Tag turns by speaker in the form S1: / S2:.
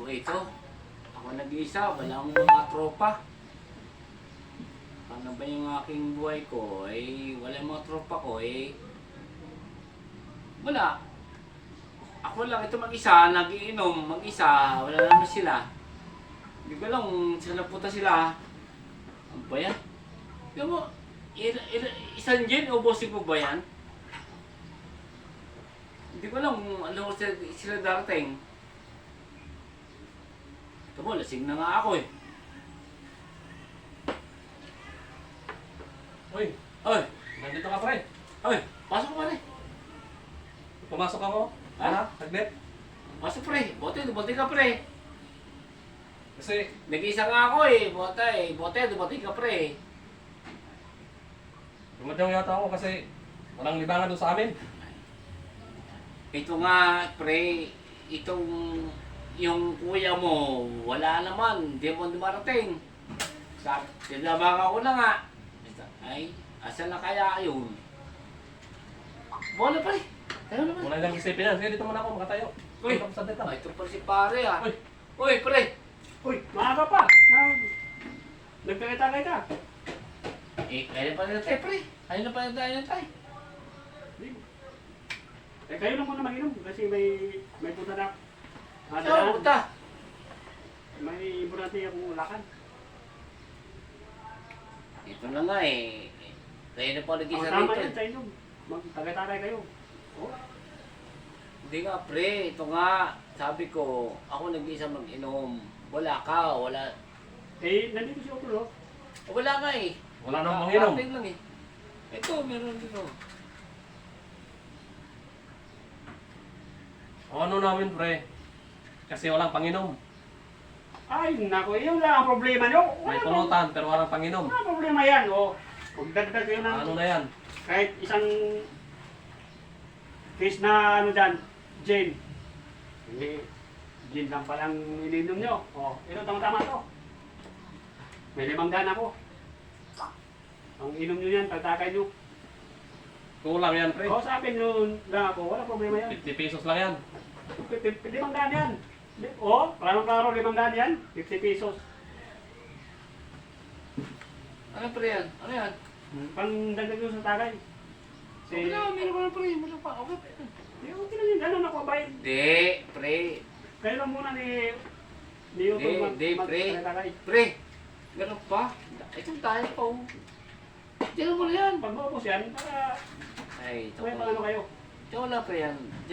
S1: ko ito. Ako nag-iisa, walang mga tropa. Paano ba yung aking buhay ko? Wala yung mga tropa ko wala. Ako lang ito mag-isa, nagiinom, mag-isa, wala naman sila. Hindi ko alam kung saan napunta sila. Ano ba yan? Tignan mo, isang gin, ubusin ko ba yan? Hindi ko alam kung ano sila darating. Ito mo, lasing na nga ako
S2: Uy,
S1: Oy,
S2: nandito ka pre.
S1: oy, pasok pa rin.
S2: Pumasok ako.
S1: Ha?
S2: Ano? Saglit.
S1: Pasok pre, bote ka pre.
S2: Kasi,
S1: Nag-iisa nga ako bote ka pre.
S2: dumadyang yata ako kasi walang libangan doon sa amin.
S1: Ito nga pre, itong yung kuya mo, wala naman, hindi mo dumarating. Sinabang ako na nga. Ay, asan na kaya yun? Bola pre, tayo naman.
S2: Wala lang isipin yan. Sige, dito muna ako makatayo.
S1: Uy,
S2: Dito ako sa dito.
S1: ito pa si pare
S2: Uy.
S1: Uy pre,
S3: Uy, maaga pa. Nagkakita ka.
S1: kaya pa rin tayo pre. Kaya na pa rin tayo.
S3: Kayo lang muna mag-inom kasi may punta na.
S1: Saan punta?
S3: May importante akong lakad.
S1: Ito na nga Kaya na pa nag-isa
S3: Tama
S1: rito.
S3: yan sa inyo. Magtagay-tagay kayo. Oh.
S1: Hindi nga pre, ito nga. Sabi ko, ako nag-isa mag-inom. Wala ka, wala.
S3: Nandito si Otto,
S1: Wala nga
S2: Wala nang manginom.
S1: Karating lang Ito, meron dito.
S2: O ano namin pre? Kasi walang panginom.
S3: Ay, nako, yun lang ang problema nyo.
S2: May pulutan pero walang panginom.
S3: Wala problema yan, oh. Magdagdag kayo ng
S2: Ano na yan?
S3: kahit isang case na ano dyan, gin. Hindi, gin lang palang ininom nyo. Oh, ito tama-tama to. May 500 ako. Ang inom nyo yan, tatakay nyo.
S2: Kulang yan pre.
S3: O, sa akin yun lang ako, wala problema yan.
S2: 50 pesos lang yan.
S3: 500 yan. O, klaro-klaro 500 yan, 50 pesos.
S1: Ano pre yan? Ano yan?
S3: Pang dagdag nyo sa tagay.
S1: Okay na, meron pa na pre. Meron pa. Okay pa.
S3: Okay lang yun, gano'n ako bayad.
S1: Hindi, pre.
S3: Kayo lang muna ni Yuto
S1: Hindi, pre.
S3: tagay.
S1: Pre, meron pa. Ito tayo pa Diyan mo na yan.
S3: Pag maubos yan, para
S1: Ay, ito
S3: may pang ano kayo.
S1: Ito wala pre yan.